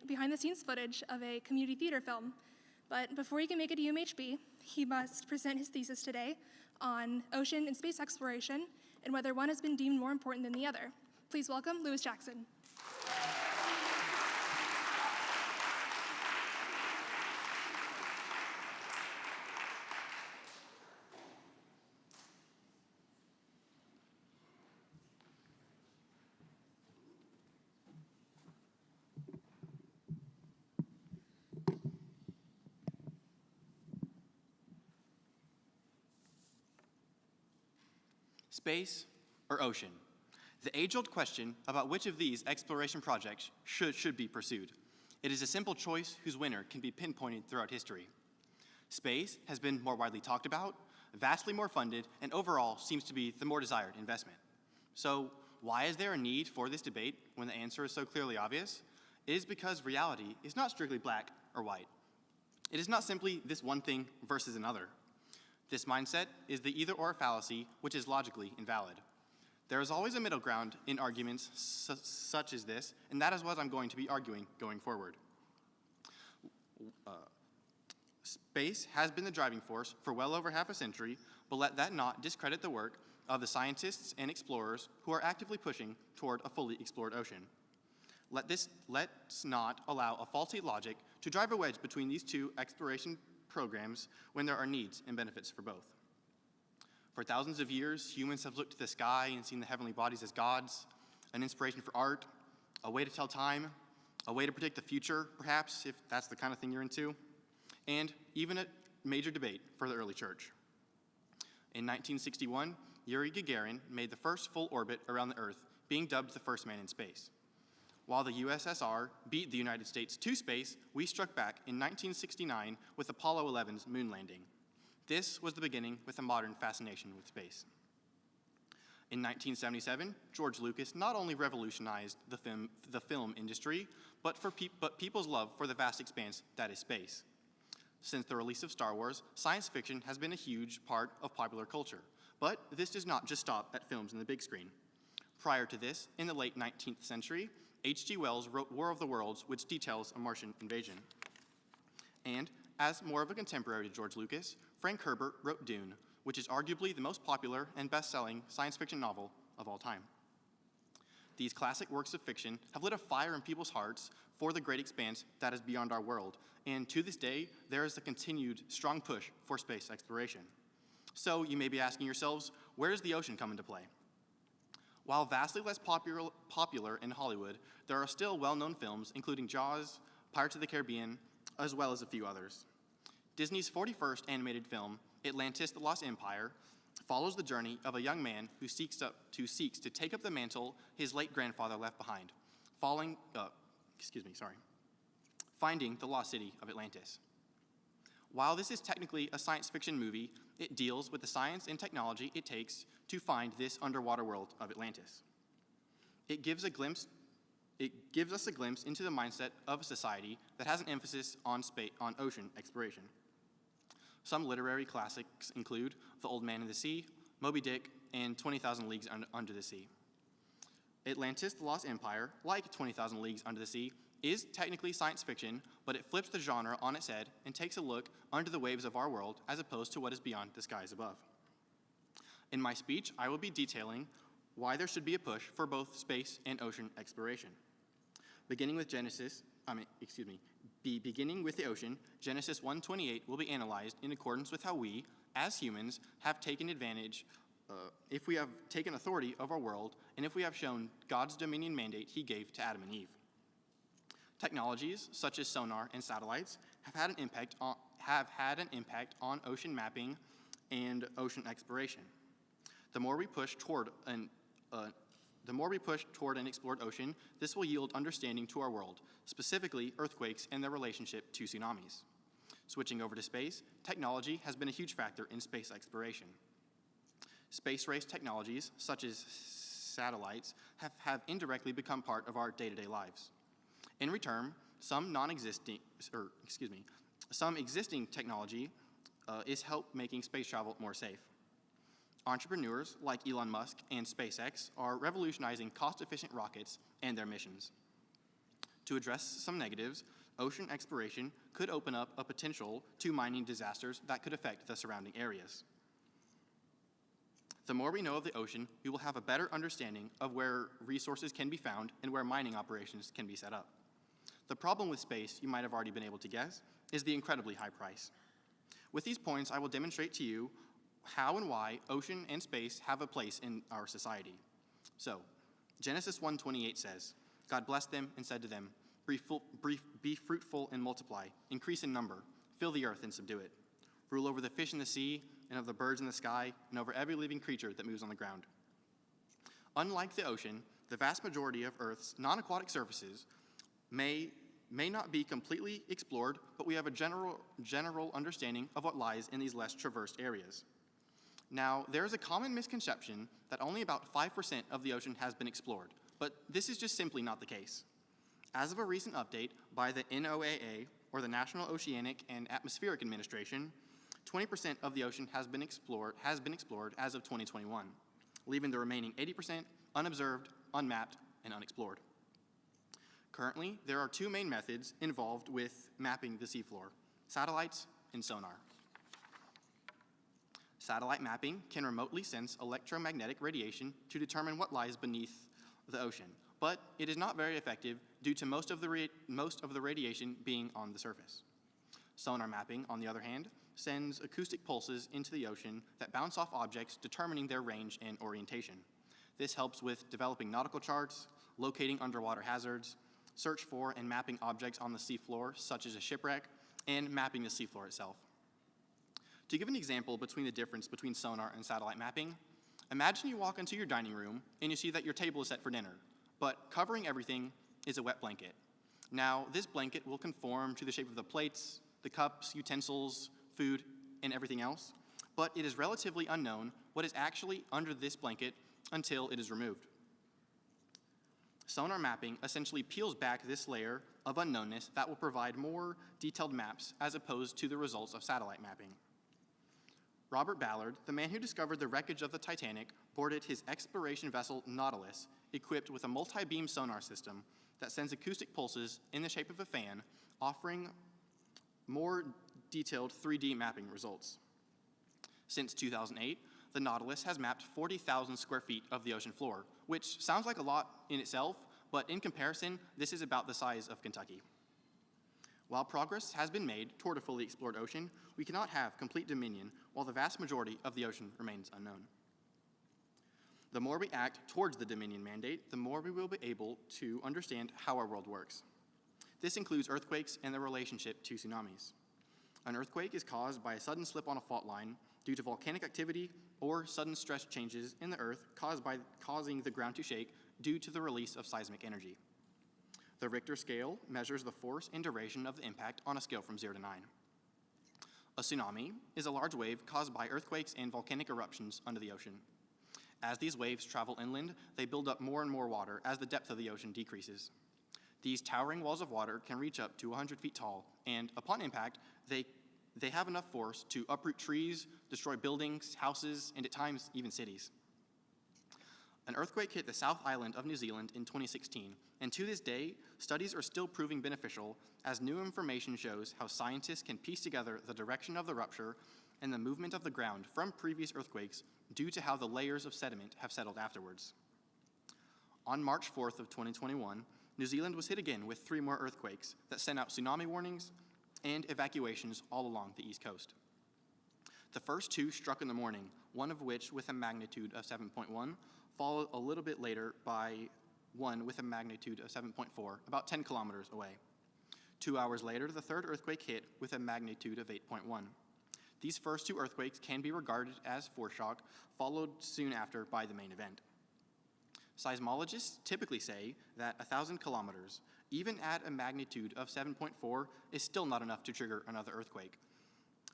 behind-the-scenes footage of a community theater film. But before he can make it to UMHB, he must present his thesis today on ocean and space exploration and whether one has been deemed more important than the other. Please welcome Lewis Jackson. Space or ocean? The age-old question about which of these exploration projects should be pursued. It is a simple choice whose winner can be pinpointed throughout history. Space has been more widely talked about, vastly more funded, and overall seems to be the more desired investment. So why is there a need for this debate when the answer is so clearly obvious? It is because reality is not strictly black or white. It is not simply this one thing versus another. This mindset is the either-or fallacy, which is logically invalid. There is always a middle ground in arguments such as this, and that is what I'm going to be arguing going forward. Space has been the driving force for well over half a century, but let that not discredit the work of the scientists and explorers who are actively pushing toward a fully explored ocean. Let's not allow a faulty logic to drive a wedge between these two exploration programs when there are needs and benefits for both. For thousands of years, humans have looked to the sky and seen the heavenly bodies as gods, an inspiration for art, a way to tell time, a way to predict the future, perhaps, if that's the kind of thing you're into, and even a major debate for the early church. In 1961, Yuri Gagarin made the first full orbit around the Earth, being dubbed the first man in space. While the USSR beat the United States to space, we struck back in 1969 with Apollo 11's moon landing. This was the beginning with a modern fascination with space. In 1977, George Lucas not only revolutionized the film industry, but people's love for the vast expanse that is space. Since the release of Star Wars, science fiction has been a huge part of popular culture. But this does not just stop at films in the big screen. Prior to this, in the late 19th century, H.G. Wells wrote War of the Worlds, which details a Martian invasion. And, as more of a contemporary to George Lucas, Frank Herbert wrote Dune, which is arguably the most popular and best-selling science fiction novel of all time. These classic works of fiction have lit a fire in people's hearts for the great expanse that is beyond our world, and to this day, there is a continued strong push for space exploration. So you may be asking yourselves, where does the ocean come into play? While vastly less popular in Hollywood, there are still well-known films, including Jaws, Pirates of the Caribbean, as well as a few others. Disney's 41st animated film, Atlantis: The Lost Empire, follows the journey of a young man who seeks to take up the mantle his late grandfather left behind, finding the lost city of Atlantis. While this is technically a science fiction movie, it deals with the science and technology it takes to find this underwater world of Atlantis. It gives us a glimpse into the mindset of a society that has an emphasis on ocean exploration. Some literary classics include The Old Man and the Sea, Moby Dick, and 20,000 Leagues Under the Sea. Atlantis: The Lost Empire, like 20,000 Leagues Under the Sea, is technically science fiction, but it flips the genre on its head and takes a look under the waves of our world as opposed to what is beyond the skies above. In my speech, I will be detailing why there should be a push for both space and ocean exploration. Beginning with the ocean, Genesis 1:28 will be analyzed in accordance with how we, as humans, have taken advantage, if we have taken authority of our world, and if we have shown God's dominion mandate he gave to Adam and Eve. Technologies such as sonar and satellites have had an impact on ocean mapping and ocean exploration. The more we push toward an explored ocean, this will yield understanding to our world, specifically earthquakes and their relationship to tsunamis. Switching over to space, technology has been a huge factor in space exploration. Space race technologies, such as satellites, have indirectly become part of our day-to-day lives. In return, some existing technology is making space travel more safe. Entrepreneurs like Elon Musk and Spacex are revolutionizing cost-efficient rockets and their missions. To address some negatives, ocean exploration could open up a potential to mining disasters that could affect the surrounding areas. The more we know of the ocean, we will have a better understanding of where resources can be found and where mining operations can be set up. The problem with space, you might have already been able to guess, is the incredibly high price. With these points, I will demonstrate to you how and why ocean and space have a place in our society. So, Genesis 1:28 says, God blessed them and said to them, be fruitful and multiply, increase in number, fill the earth and subdue it. Rule over the fish in the sea and of the birds in the sky and over every living creature that moves on the ground. Unlike the ocean, the vast majority of Earth's non-aquatic surfaces may not be completely explored, but we have a general understanding of what lies in these less traversed areas. Now, there is a common misconception that only about 5% of the ocean has been explored, but this is just simply not the case. As of a recent update by the NOAA, or the National Oceanic and Atmospheric Administration, 20% of the ocean has been explored as of 2021, leaving the remaining 80% unobserved, unmapped, and unexplored. Currently, there are two main methods involved with mapping the seafloor: satellites and sonar. Satellite mapping can remotely sense electromagnetic radiation to determine what lies beneath the ocean, but it is not very effective due to most of the radiation being on the surface. Sonar mapping, on the other hand, sends acoustic pulses into the ocean that bounce off objects, determining their range and orientation. This helps with developing nautical charts, locating underwater hazards, search for and mapping objects on the seafloor, such as a shipwreck, and mapping the seafloor itself. To give an example between the difference between sonar and satellite mapping, imagine you walk into your dining room and you see that your table is set for dinner, but covering everything is a wet blanket. Now, this blanket will conform to the shape of the plates, the cups, utensils, food, and everything else, but it is relatively unknown what is actually under this blanket until it is removed. Sonar mapping essentially peels back this layer of unknownness that will provide more detailed maps as opposed to the results of satellite mapping. Robert Ballard, the man who discovered the wreckage of the Titanic, boarded his exploration vessel Nautilus, equipped with a multi-beam sonar system that sends acoustic pulses in the shape of a fan, offering more detailed 3D mapping results. Since 2008, the Nautilus has mapped 40,000 square feet of the ocean floor, which sounds like a lot in itself, but in comparison, this is about the size of Kentucky. While progress has been made toward a fully explored ocean, we cannot have complete dominion while the vast majority of the ocean remains unknown. The more we act towards the dominion mandate, the more we will be able to understand how our world works. This includes earthquakes and their relationship to tsunamis. An earthquake is caused by a sudden slip on a fault line due to volcanic activity or sudden stress changes in the earth causing the ground to shake due to the release of seismic energy. The Richter scale measures the force and duration of the impact on a scale from 0 to 9. A tsunami is a large wave caused by earthquakes and volcanic eruptions under the ocean. As these waves travel inland, they build up more and more water as the depth of the ocean decreases. These towering walls of water can reach up to 100 feet tall, and upon impact, they have enough force to uproot trees, destroy buildings, houses, and at times even cities. An earthquake hit the South Island of New Zealand in 2016, and to this day, studies are still proving beneficial as new information shows how scientists can piece together the direction of the rupture and the movement of the ground from previous earthquakes due to how the layers of sediment have settled afterwards. On March 4th of 2021, New Zealand was hit again with 3 more earthquakes that sent out tsunami warnings and evacuations all along the east coast. The first 2 struck in the morning, one of which with a magnitude of 7.1, followed a little bit later by one with a magnitude of 7.4, about 10 kilometers away. 2 hours later, the third earthquake hit with a magnitude of 8.1. These first 2 earthquakes can be regarded as foreshock, followed soon after by the main event. Seismologists typically say that 1,000 kilometers, even at a magnitude of 7.4, is still not enough to trigger another earthquake.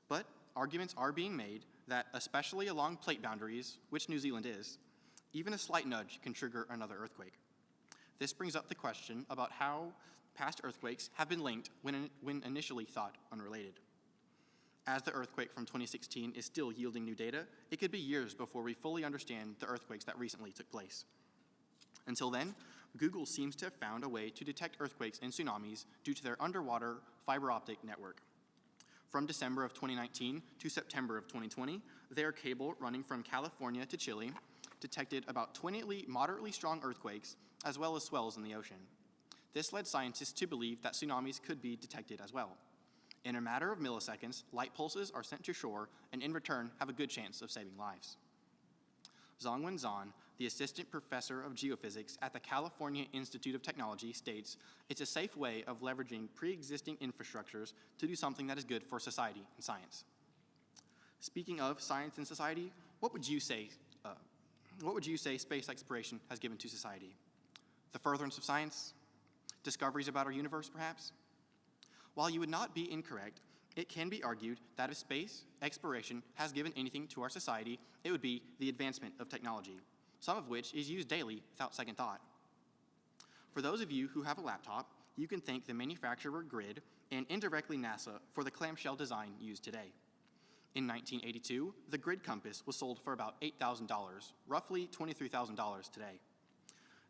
But arguments are being made that, especially along plate boundaries, which New Zealand is, even a slight nudge can trigger another earthquake. This brings up the question about how past earthquakes have been linked when initially thought unrelated. As the earthquake from 2016 is still yielding new data, it could be years before we fully understand the earthquakes that recently took place. Until then, Google seems to have found a way to detect earthquakes and tsunamis due to their underwater fiber optic network. From December of 2019 to September of 2020, their cable running from California to Chile detected about 20 moderately strong earthquakes, as well as swells in the ocean. This led scientists to believe that tsunamis could be detected as well. In a matter of milliseconds, light pulses are sent to shore and in return have a good chance of saving lives. Zhongwen Zhan, the assistant professor of geophysics at the California Institute of Technology, states, "It's a safe way of leveraging pre-existing infrastructures to do something that is good for society and science." Speaking of science and society, what would you say space exploration has given to society? The furtherance of science? Discoveries about our universe, perhaps? While you would not be incorrect, it can be argued that if space exploration has given anything to our society, it would be the advancement of technology, some of which is used daily without second thought. For those of you who have a laptop, you can thank the manufacturer Grid and indirectly NASA for the clamshell design used today. In 1982, the Grid compass was sold for about $8,000, roughly $23,000 today.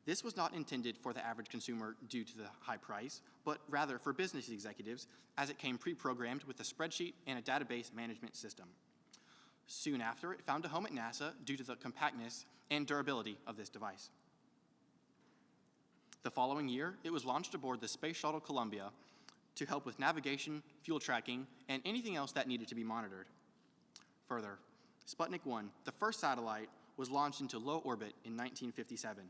This was not intended for the average consumer due to the high price, but rather for business executives, as it came pre-programmed with a spreadsheet and a database management system. Soon after, it found a home at NASA due to the compactness and durability of this device. The following year, it was launched aboard the Space Shuttle Columbia to help with navigation, fuel tracking, and anything else that needed to be monitored. Further, Sputnik 1, the first satellite, was launched into low orbit in 1957.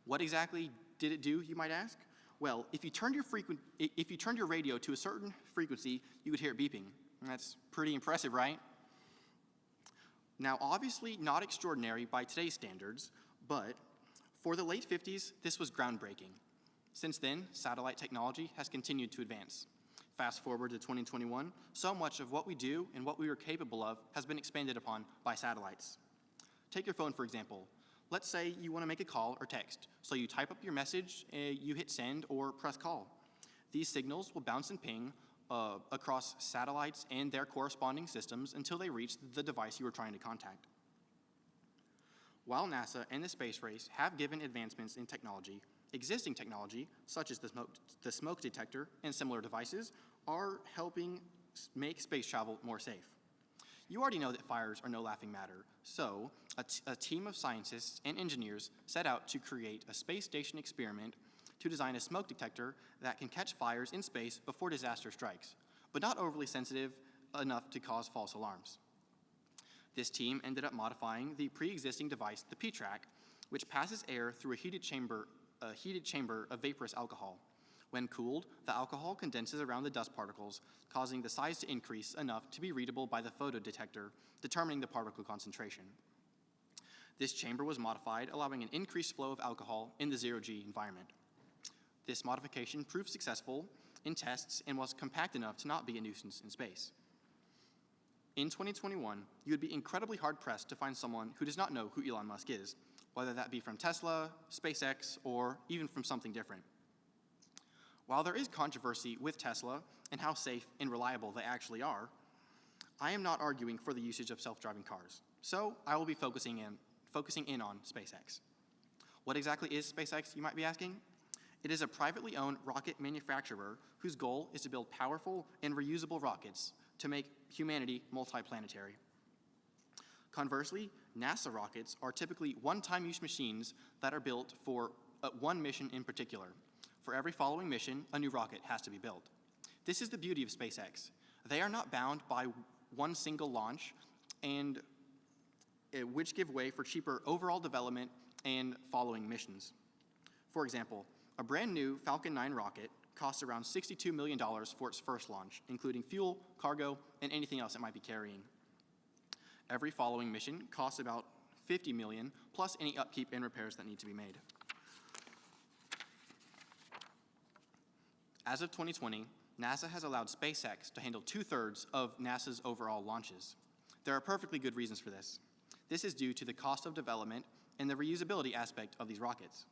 What exactly did it do, you might ask? Well, if you turned your radio to a certain frequency, you would hear it beeping. That's pretty impressive, right? Now, obviously not extraordinary by today's standards, but for the late 50s, this was groundbreaking. Since then, satellite technology has continued to advance. Fast forward to 2021, so much of what we do and what we are capable of has been expanded upon by satellites. Take your phone, for example. Let's say you want to make a call or text, so you type up your message, you hit send or press call. These signals will bounce and ping across satellites and their corresponding systems until they reach the device you are trying to contact. While NASA and the space race have given advancements in technology, existing technology, such as the smoke detector and similar devices, are helping make space travel more safe. You already know that fires are no laughing matter, so a team of scientists and engineers set out to create a space station experiment to design a smoke detector that can catch fires in space before disaster strikes, but not overly sensitive enough to cause false alarms. This team ended up modifying the pre-existing device, the P-track, which passes air through a heated chamber of vaporous alcohol. When cooled, the alcohol condenses around the dust particles, causing the size to increase enough to be readable by the photodetector, determining the particle concentration. This chamber was modified, allowing an increased flow of alcohol in the zero-G environment. This modification proved successful in tests and was compact enough to not be a nuisance in space. In 2021, you would be incredibly hard-pressed to find someone who does not know who Elon Musk is, whether that be from Tesla, SpaceX, or even from something different. While there is controversy with Tesla and how safe and reliable they actually are, I am not arguing for the usage of self-driving cars, so I will be focusing in on SpaceX. What exactly is SpaceX, you might be asking? It is a privately owned rocket manufacturer whose goal is to build powerful and reusable rockets to make humanity multiplanetary. Conversely, NASA rockets are typically one-time use machines that are built for one mission in particular. For every following mission, a new rocket has to be built. This is the beauty of SpaceX. They are not bound by one single launch, and which give way for cheaper overall development and following missions. For example, a brand new Falcon 9 rocket costs around $62 million for its first launch, including fuel, cargo, and anything else it might be carrying. Every following mission costs about $50 million, plus any upkeep and repairs that need to be made. As of 2020, NASA has allowed SpaceX to handle 2/3 of NASA's overall launches. There are perfectly good reasons for this. This is due to the cost of development and the reusability aspect of these rockets.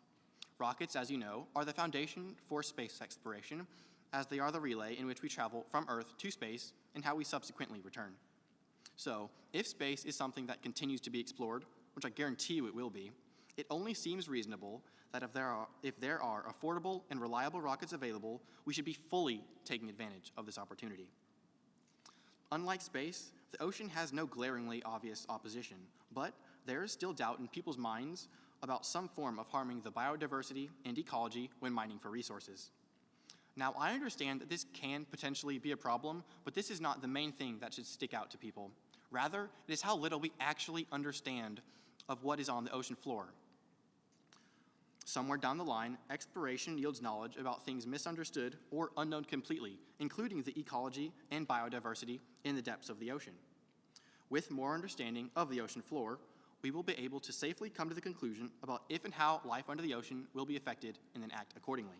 Rockets, as you know, are the foundation for space exploration, as they are the relay in which we travel from Earth to space and how we subsequently return. So, if space is something that continues to be explored, which I guarantee you it will be, it only seems reasonable that if there are affordable and reliable rockets available, we should be fully taking advantage of this opportunity. Unlike space, the ocean has no glaringly obvious opposition, but there is still doubt in people's minds about some form of harming the biodiversity and ecology when mining for resources. Now, I understand that this can potentially be a problem, but this is not the main thing that should stick out to people. Rather, it is how little we actually understand of what is on the ocean floor. Somewhere down the line, exploration yields knowledge about things misunderstood or unknown completely, including the ecology and biodiversity in the depths of the ocean. With more understanding of the ocean floor, we will be able to safely come to the conclusion about if and how life under the ocean will be affected and then act accordingly.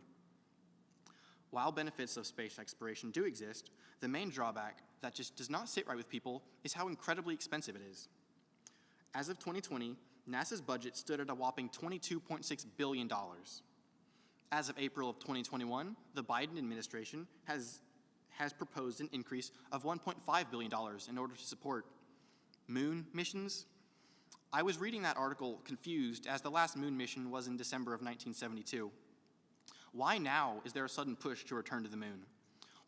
While benefits of space exploration do exist, the main drawback that just does not sit right with people is how incredibly expensive it is. As of 2020, NASA's budget stood at a whopping $22.6 billion. As of April of 2021, the Biden administration has proposed an increase of $1.5 billion in order to support moon missions. I was reading that article confused, as the last moon mission was in December of 1972. Why now is there a sudden push to return to the moon?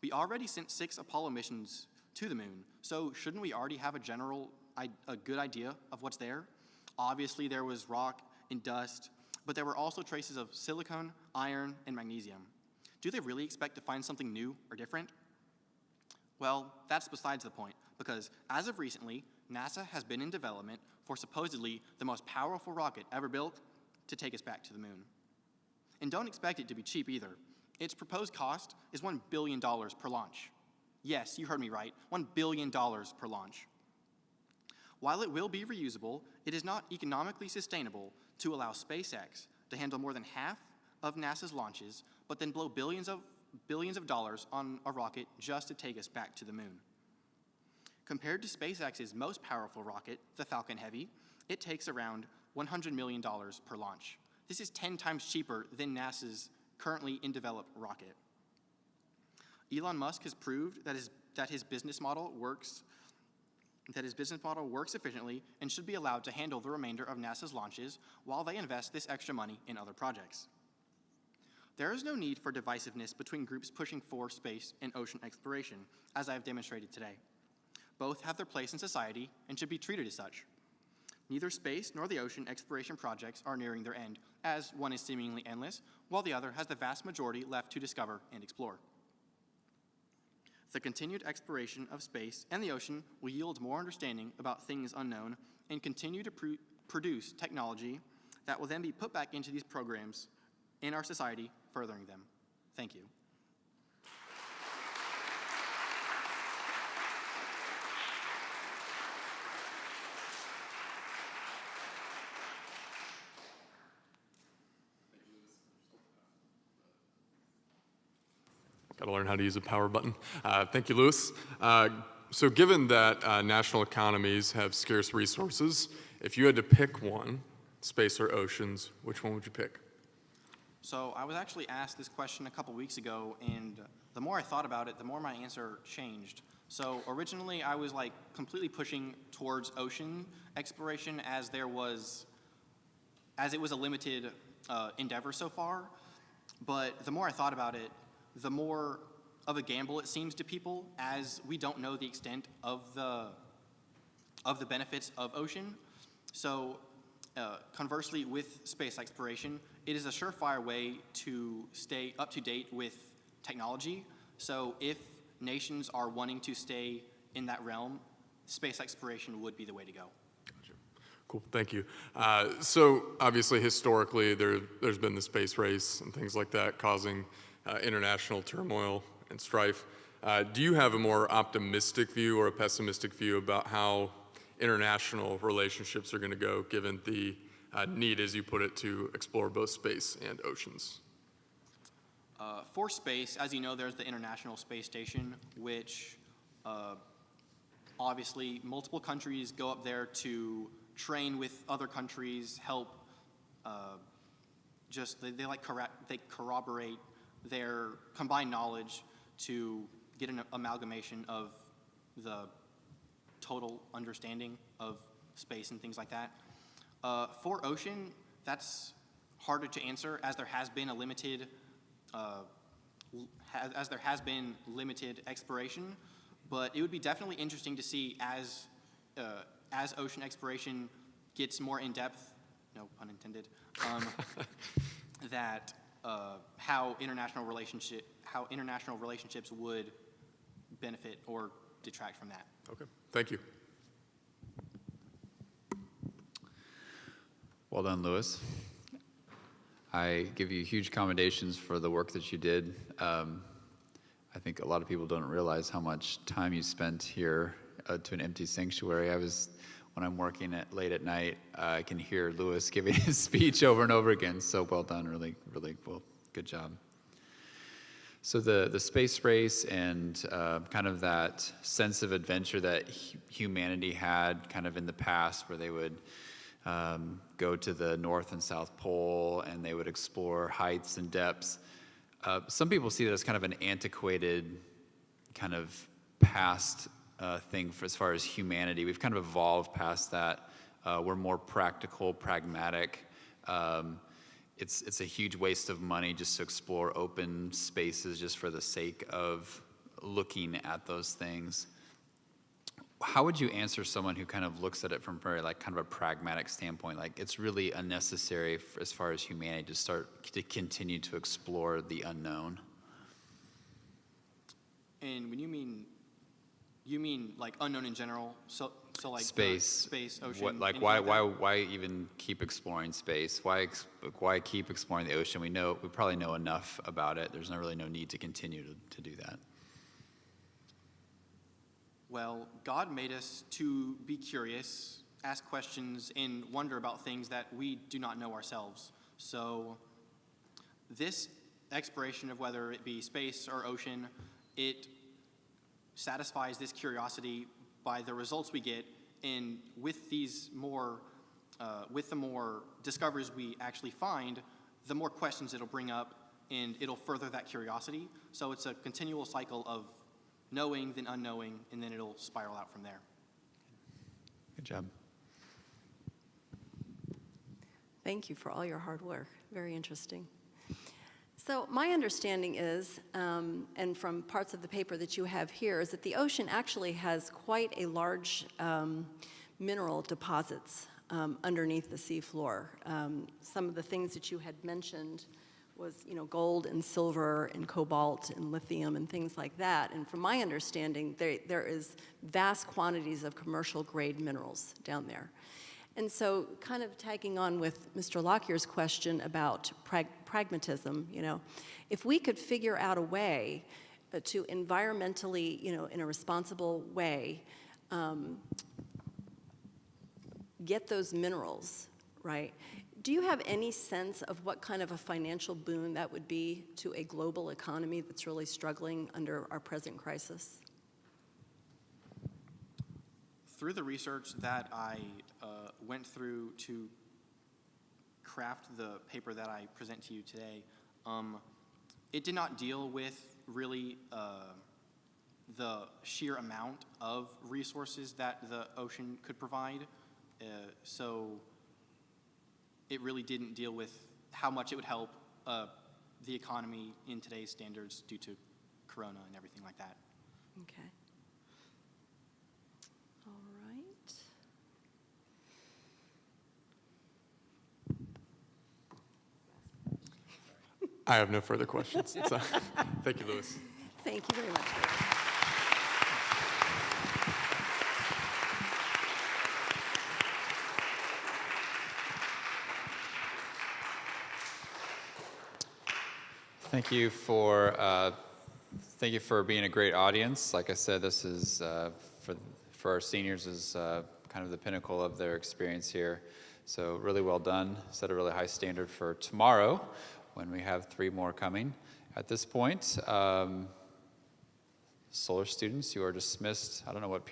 We already sent 6 Apollo missions to the moon, so shouldn't we already have a good idea of what's there? Obviously, there was rock and dust, but there were also traces of silicon, iron, and magnesium. Do they really expect to find something new or different? Well, that's besides the point, because as of recently, NASA has been in development for supposedly the most powerful rocket ever built to take us back to the moon. And don't expect it to be cheap either. Its proposed cost is $1 billion per launch. Yes, you heard me right, $1 billion per launch. While it will be reusable, it is not economically sustainable to allow SpaceX to handle more than half of NASA's launches, but then blow billions of dollars on a rocket just to take us back to the moon. Compared to SpaceX's most powerful rocket, the Falcon Heavy, it takes around $100 million per launch. This is 10 times cheaper than NASA's currently in developed rocket. Elon Musk has proved that his business model works efficiently and should be allowed to handle the remainder of NASA's launches while they invest this extra money in other projects. There is no need for divisiveness between groups pushing for space and ocean exploration, as I have demonstrated today. Both have their place in society and should be treated as such. Neither space nor the ocean exploration projects are nearing their end, as one is seemingly endless, while the other has the vast majority left to discover and explore. The continued exploration of space and the ocean will yield more understanding about things unknown and continue to produce technology that will then be put back into these programs in our society, furthering them. Thank you. Got to learn how to use a power button. Thank you, Lewis. So given that national economies have scarce resources, if you had to pick one, space or oceans, which one would you pick? So I was actually asked this question a couple weeks ago, and the more I thought about it, the more my answer changed. So originally I was completely pushing towards ocean exploration as it was a limited endeavor so far. But the more I thought about it, the more of a gamble it seems to people, as we don't know the extent of the benefits of ocean. So conversely, with space exploration, it is a surefire way to stay up to date with technology. So if nations are wanting to stay in that realm, space exploration would be the way to go. Gotcha. Cool, thank you. So obviously, historically, there's been the space race and things like that causing international turmoil and strife. Do you have a more optimistic view or a pessimistic view about how international relationships are going to go, given the need, as you put it, to explore both space and oceans? For space, as you know, there's the International Space Station, which obviously multiple countries go up there to train with other countries, help they corroborate their combined knowledge to get an amalgamation of the total understanding of space and things like that. For ocean, that's harder to answer as there has been a limited exploration, but it would be definitely interesting to see as ocean exploration gets more in depth, no pun intended, that how international relationships would benefit or detract from that. Okay, thank you. Well done, Lewis. I give you huge commendations for the work that you did. I think a lot of people don't realize how much time you spent here to an empty sanctuary. When I'm working late at night, I can hear Lewis giving his speech over and over again. So well done, really, really well, good job. So the space race and kind of that sense of adventure that humanity had kind of in the past, where they would go to the North and South Pole and they would explore heights and depths. Some people see that as kind of an antiquated kind of past thing as far as humanity. We've kind of evolved past that. We're more practical, pragmatic. It's a huge waste of money just to explore open spaces just for the sake of looking at those things. How would you answer someone who kind of looks at it from very kind of a pragmatic standpoint? Like, it's really unnecessary as far as humanity to continue to explore the unknown. And when you mean like unknown in general, so like space, space, ocean. Why even keep exploring space? Why keep exploring the ocean? We probably know enough about it. There's really no need to continue to do that. Well, God made us to be curious, ask questions, and wonder about things that we do not know ourselves. So this exploration of whether it be space or ocean, it satisfies this curiosity by the results we get, and with the more discoveries we actually find, the more questions it'll bring up, and it'll further that curiosity. So it's a continual cycle of knowing, then unknowing, and then it'll spiral out from there. Good job. Thank you for all your hard work. Very interesting. So my understanding is, and from parts of the paper that you have here, is that the ocean actually has quite a large mineral deposits underneath the seafloor. Some of the things that you had mentioned was, gold and silver and cobalt and lithium and things like that. And from my understanding, there is vast quantities of commercial grade minerals down there. And so kind of tagging on with Mr. Lockyer's question about pragmatism, if we could figure out a way to environmentally, in a responsible way, get those minerals, right? Do you have any sense of what kind of a financial boon that would be to a global economy that's really struggling under our present crisis? Through the research that I went through to craft the paper that I present to you today, it did not deal with really the sheer amount of resources that the ocean could provide. So it really didn't deal with how much it would help the economy in today's standards due to Corona and everything like that. Okay. All right. I have no further questions. So, thank you, Lewis. Thank you very much. Thank you for being a great audience. Like I said, this is for our seniors is kind of the pinnacle of their experience here. So really well done. Set a really high standard for tomorrow when we have 3 more coming. At this point, solar students, you are dismissed. I don't know what period